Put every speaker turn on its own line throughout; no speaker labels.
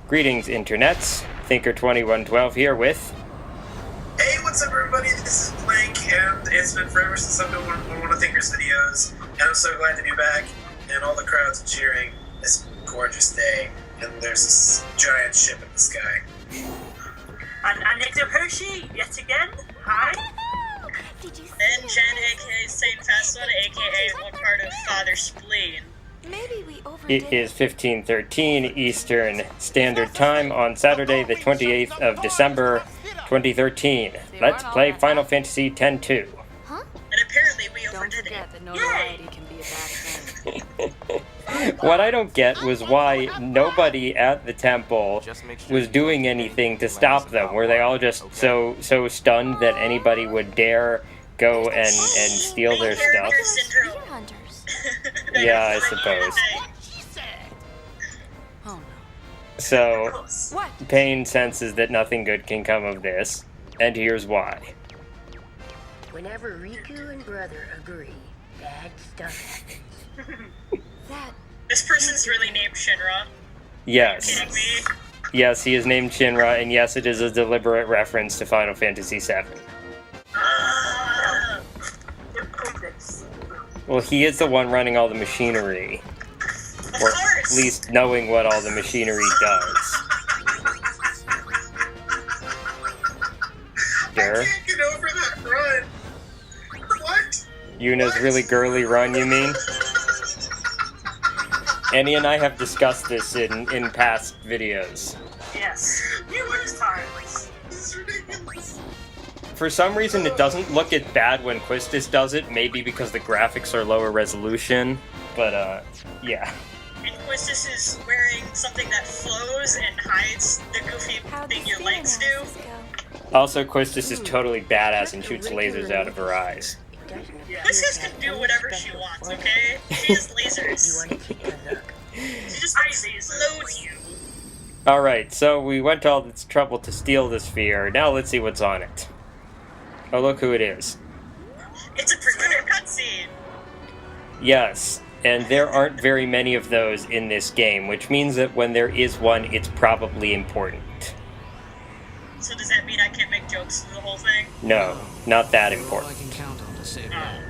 Greetings, internets. Thinker2112 here with...
Hey, what's up, everybody? This is Blinkk, and it's been forever since I've been on one of Thinker's videos, and I'm so glad to be back, and all the crowds are cheering this gorgeous day, and there's this giant ship in the sky.
And AnniexoHoshi, yet again. Hi.
And Jen, aka insanefastone, aka one part of Father Spleen.
Maybe we overdid.
It is 15:13 Eastern Standard Time on Saturday, the 28th of December, 2013. Let's play Final Fantasy X-2.
Huh?
And apparently we
Don't
overdid
forget
it.
that notoriety can be a bad thing.
What I don't get was why nobody at the temple was doing anything to stop them. Were they all just so stunned that anybody would dare go and steal their stuff?
Deer hunters.
Yeah, I suppose.
Oh no.
So,
What?
Pain senses that nothing good can come of this, and here's why.
Whenever Riku and brother agree, bad stuff happens.
That.
This person's really named Shinra.
Yes.
Kidding me?
Yes, he is named Shinra, and yes, it is a deliberate reference to Final Fantasy VII. Well, he is the one running all the machinery.
Of
Or
course.
at least knowing what all the machinery does. Sure.
I can't get over that run. What?
Yuna's really girly run, you mean? Annie and I have discussed this in past videos.
Yes. Numerous times.
This is ridiculous.
For some reason, it doesn't look as bad when Quistis does it, maybe because the graphics are lower resolution, but, yeah.
And Quistis is wearing something that flows and hides the goofy thing your legs do.
Also, Quistis is totally badass and shoots lasers out of her eyes.
It doesn't appear
Quistis
that
can do
any
whatever she
special
wants,
form.
okay? She has
You
lasers.
want to take a look?
She just explodes you.
Alright, so we went to all this trouble to steal the sphere, now let's see what's on it. Oh, look who it is.
It's a premiere cutscene.
Yes, and there aren't very many of those in this game, which means that when there is one, it's probably important.
So does that mean I can't make jokes through the whole thing?
No, not that
All I
important.
can count on to save
Oh.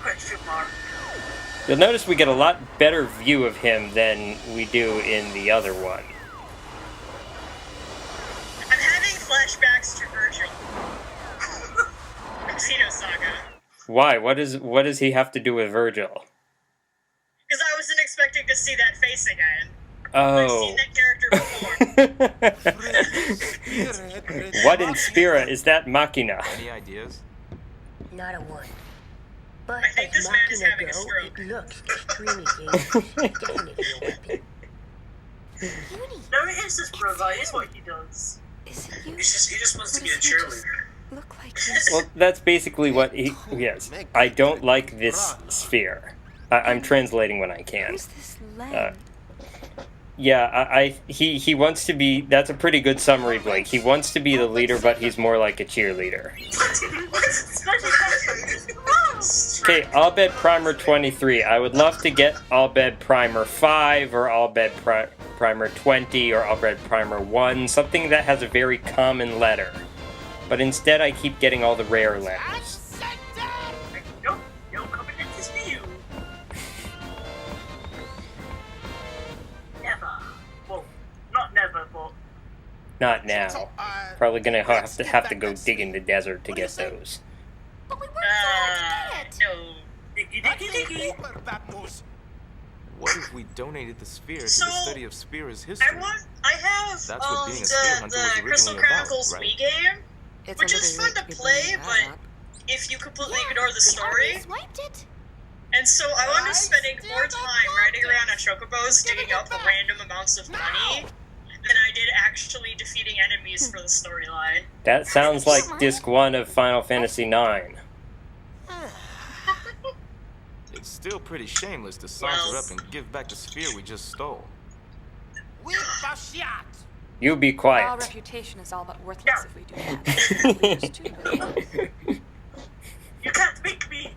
Question mark.
You'll notice we get a lot better view of him than we do in the other one.
I'm having flashbacks to Virgil. From Xeno Saga.
Why? What does he have to do with Virgil?
Because I wasn't expecting to see that face again. I've
Oh.
seen that character before.
What in Spira is that Machina?
Any ideas?
Not a one. But
I think
as
this man is
Machina
having a
go,
stroke.
it looks extremely dangerous. Definitely a weapon.
No, it is just brother. It's what he does.
Is it you?
He just wants to be a
What does he just
cheerleader.
Look like this.
Well, that's basically what he... Yes. I don't like this sphere. I'm translating when I can.
Who's this Len?
Yeah, he wants to be... That's a pretty good summary, Blake. He wants to be the leader, but he's more like a cheerleader.
Special question.
Okay, Albed Primer 23. I would love to get Albed Primer 5, or Albed Primer 20, or Albed Primer 1. Something that has a very common letter. But instead I keep getting all the rare letters.
Yo, coming in this view. Never. Well, not never, but
Not now. Probably gonna have to go dig in the desert to get those.
But we worked so hard to get it.
No.
diggy diggy.
What if we donated the sphere to
So,
the study of Sphere's history?
I have
That's what being a sphere hunter was
the Crystal
originally about,
Chronicles
right?
Wii game,
It's
which
a
is
little
fun
late
to
be
play,
bringing that
but
up.
if you completely
Yeah,
ignore the
we
story.
already swiped it.
And so I was spending more time riding around on chocobos, digging up random amounts of money, than I did actually defeating enemies for the storyline.
That sounds like Disc 1 of Final Fantasy IX.
It's still pretty shameless to saunter up and give back the sphere we just stole.
You be
Our
quiet.
reputation is all but worthless if we do that. We used to.
You can't make me.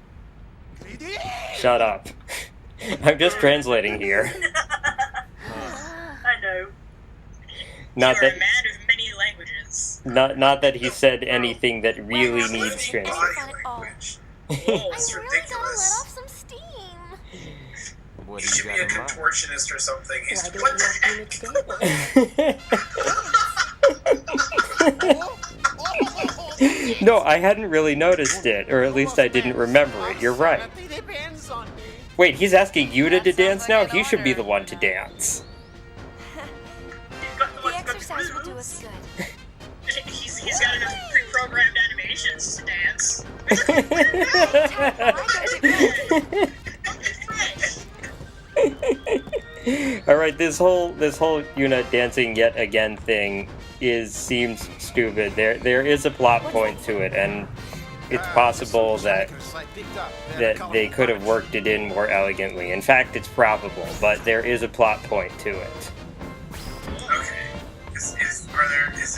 Shut up. I'm just translating here. Not
you are
that-
a man of many languages.
Not that he said anything that really needs
Body
translation.
language.
Whoa.
That's
I really gotta
ridiculous.
let off some steam.
What
He
do you
should be
got
a
in mind?
contortionist or something. He's,
Why
what
don't
the
you want
heck?
to
No, I hadn't really noticed it, or at least I didn't remember it. You're right. Wait, he's asking you to dance now? He should be the one to dance.
The exercise will do us good.
He's got enough pre-programmed animations to dance.
Alright, this whole Yuna dancing yet again thing seems stupid. There is a plot point to it, and it's possible that they could have worked it in more elegantly. In fact, it's probable, but there is a plot point to it.
Okay. Is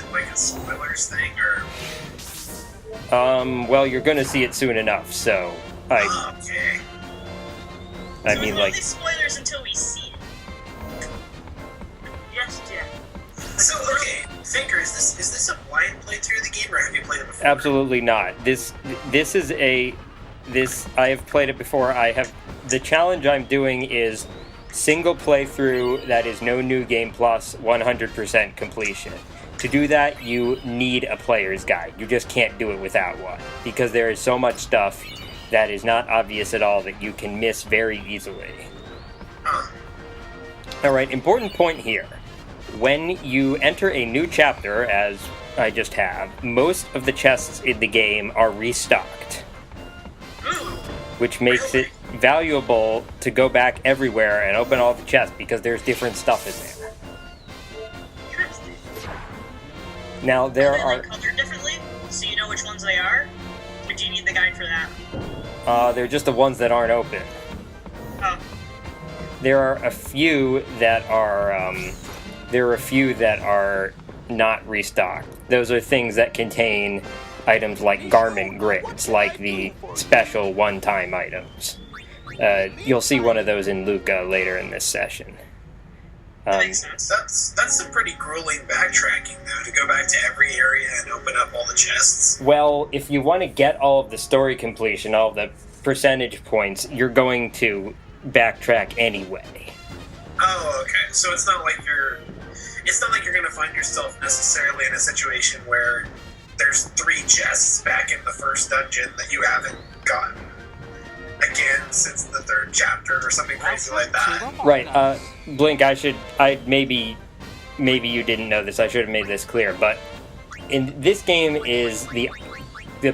it like a spoilers thing, or?
Well, you're gonna see it soon enough, so
Okay.
I
So
mean,
it's
like,
only spoilers until we see it.
Yes, Jack.
So, okay, Thinker, is this a blind playthrough of the game, or have you played it before?
absolutely not. This I have played it before. The challenge I'm doing is single playthrough that is no new game plus 100% completion. To do that, you need a player's guide. You just can't do it without one, because there is so much stuff that is not obvious at all that you can miss very easily. Alright, important point here. When you enter a new chapter, as I just have, most of the chests in the game are restocked, which makes it valuable to go back everywhere and open all the chests, because there's different stuff in there.
Interesting.
Now, there
Are
are...
they colored differently, so you know which ones they are? Or do you need the guide for that?
they're just the ones that aren't open.
Oh.
There are a few that are, not restocked. Those are things that contain items like garment grids, like the special one-time items. You'll see one of those in Luca later in this session.
That makes sense.
That's some pretty grueling backtracking, though, to go back to every area and open up all the chests.
Well, if you want to get all of the story completion, all of the percentage points, you're going to backtrack anyway.
Oh, okay. So it's not like you're going to find yourself necessarily in a situation where there's 3 chests back in the first dungeon that you haven't gotten again since the 3rd chapter or something crazy like that.
Right, Blinkk, maybe you didn't know this, I should have made this clear, but in this game is the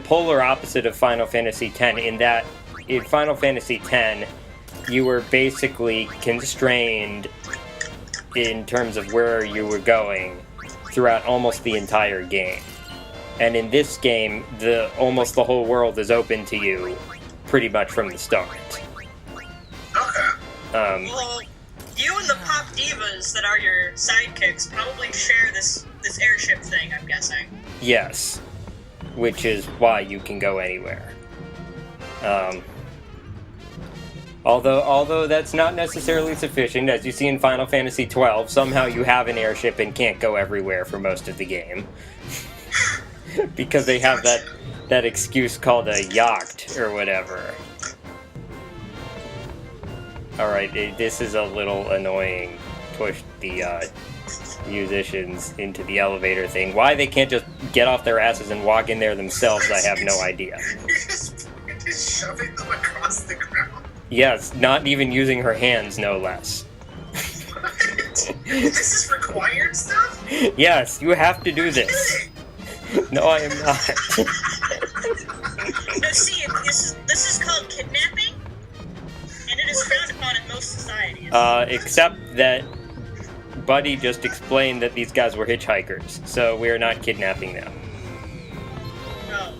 polar opposite of Final Fantasy X, in that in Final Fantasy X, you were basically constrained in terms of where you were going throughout almost the entire game. And in this game, almost the whole world is open to you pretty much from the start.
Okay.
Well, you and the pop divas that are your sidekicks probably share this airship thing, I'm guessing.
Yes, which is why you can go anywhere. Although that's not necessarily sufficient, as you see in Final Fantasy XII, somehow you have an airship and can't go everywhere for most of the game. Because they have that excuse called a yacht or whatever. Alright, this is a little annoying. Push the musicians into the elevator thing. Why they can't just get off their asses and walk in there themselves, I have no idea.
You're just shoving them across the ground.
Yes, not even using her hands, no less.
What? This is required stuff?
Yes, you have to do this. No, I am not.
No, see, this is called kidnapping, and it is frowned upon in most societies.
Except that Buddy just explained that these guys were hitchhikers, so we're not kidnapping them.
No.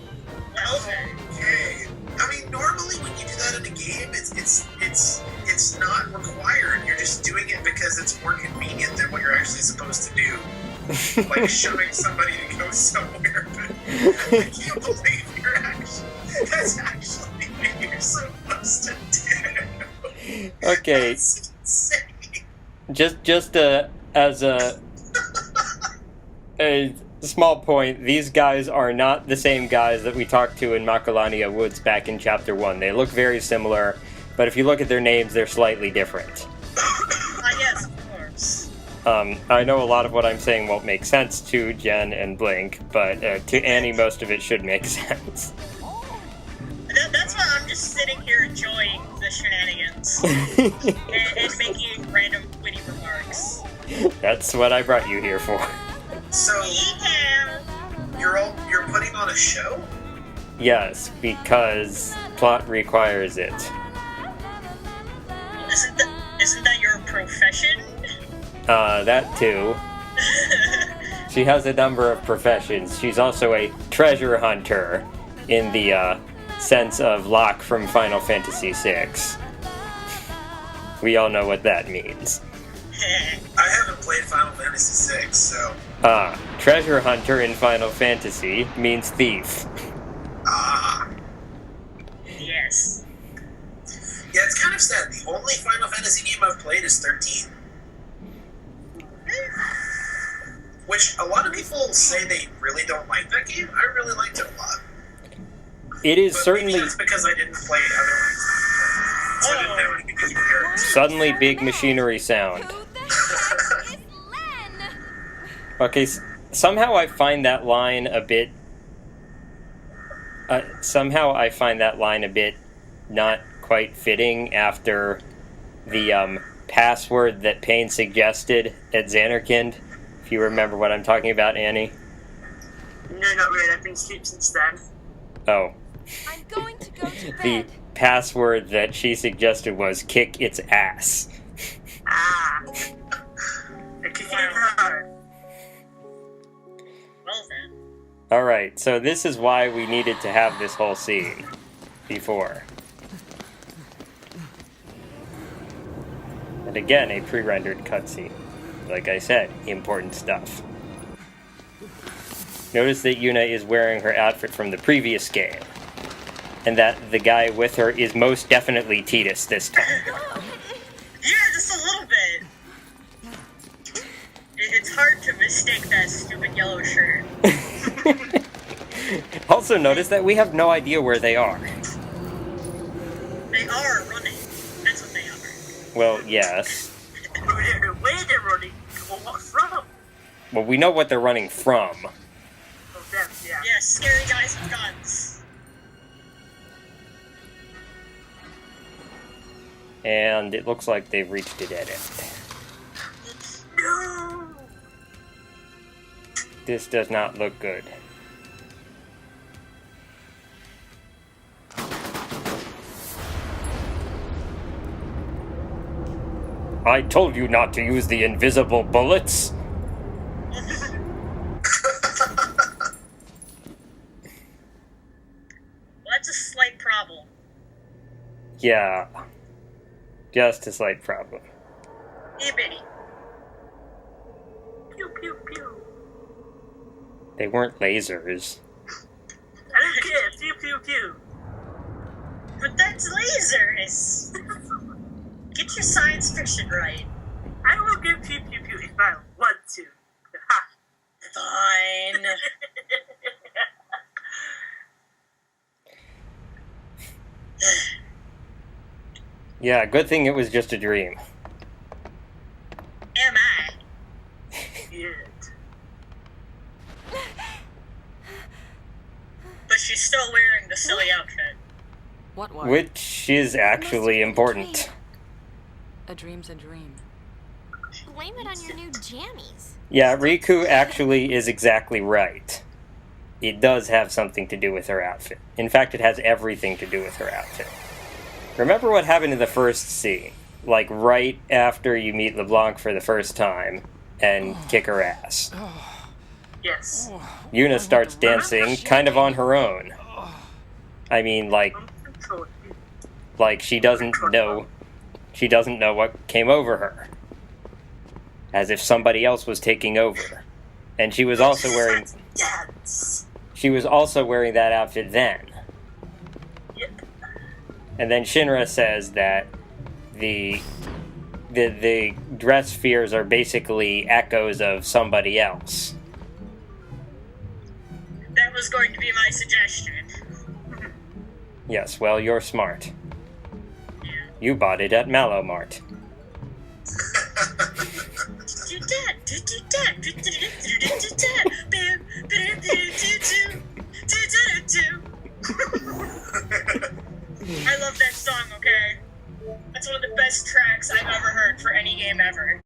Okay.
Okay. I mean, normally when you do that in a game, it's not required. You're just doing it because it's more convenient than what you're actually supposed to do. Like shoving somebody to go somewhere. But I can't believe that's actually what you're supposed to do.
Okay.
That's insane.
Just as a A small point, these guys are not the same guys that we talked to in Macalania Woods back in Chapter 1. They look very similar, but if you look at their names, they're slightly different.
Yes, of course.
I know a lot of what I'm saying won't make sense to Jen and Blinkk, but to Annie, most of it should make sense.
That's why I'm just sitting here enjoying the shenanigans and making random witty remarks.
That's what I brought you here for.
So,
Yeah.
you're putting on a show?
Yes, because plot requires it.
Isn't that your profession?
That too. She has a number of professions. She's also a treasure hunter in the sense of Locke from Final Fantasy VI. We all know what that means.
I haven't played Final Fantasy VI, so...
Treasure hunter in Final Fantasy means thief.
Ah.
Yes.
Yeah, it's kind of sad. The only Final Fantasy game I've played is 13. Which, a lot of people say they really don't like that game. I really liked it a lot.
It is
But
certainly...
maybe that's because I didn't play other ones. So I didn't have any good characters.
Suddenly big machinery sound. Okay, somehow I find that line a bit... not quite fitting after the password that Payne suggested at Xanarkand. If you remember what I'm talking about, Annie.
No, not really. I've been asleep since then.
Oh.
I'm going to go to
The
bed.
password that she suggested was kick its ass.
Ah. I kick it hard.
Well then.
Alright, so this is why we needed to have this whole scene before. And again, a pre-rendered cutscene. Like I said, important stuff. Notice that Yuna is wearing her outfit from the previous game. And that the guy with her is most definitely Titus this time.
Yeah, just a little bit. It's hard to mistake that stupid yellow shirt.
Also notice that we have no idea where they are.
They are running. That's what they are.
Well, yes.
Where they're running? Well, what from?
Well, we know what they're running from.
Oh, them, yeah.
Yeah, scary guys with guns.
And it looks like they've reached a dead end.
No!
This does not look good. I told you not to use the invisible bullets.
Well, that's a slight problem.
Yeah. Just a slight problem.
Itty bitty.
Pew, pew, pew.
They weren't lasers.
I don't care. Pew, pew, pew.
But that's lasers! Get your science fiction right.
I will give pew, pew, pew if I want to. Ha!
Fine.
Yeah, good thing it was just a dream.
Am I?
Yet.
But she's still wearing the silly outfit.
What was?
Which is actually important.
A dream's a dream.
Blame it on your new jammies.
Yeah, Riku actually is exactly right. It does have something to do with her outfit. In fact, it has everything to do with her outfit. Remember what happened in the first scene? Like, right after you meet LeBlanc for the first time and kick her ass.
Yes.
Yuna starts dancing kind of on her own. I mean, like she doesn't know what came over her. As if somebody else was taking over. And she was also wearing
Yes.
that outfit then.
Yep.
And then Shinra says that the Dresspheres are basically echoes of somebody else.
was going to be my suggestion.
Yes, well, you're smart.
Yeah.
You bought it at Malomart.
I love that song, okay? That's one of the best tracks I've ever heard for any game ever.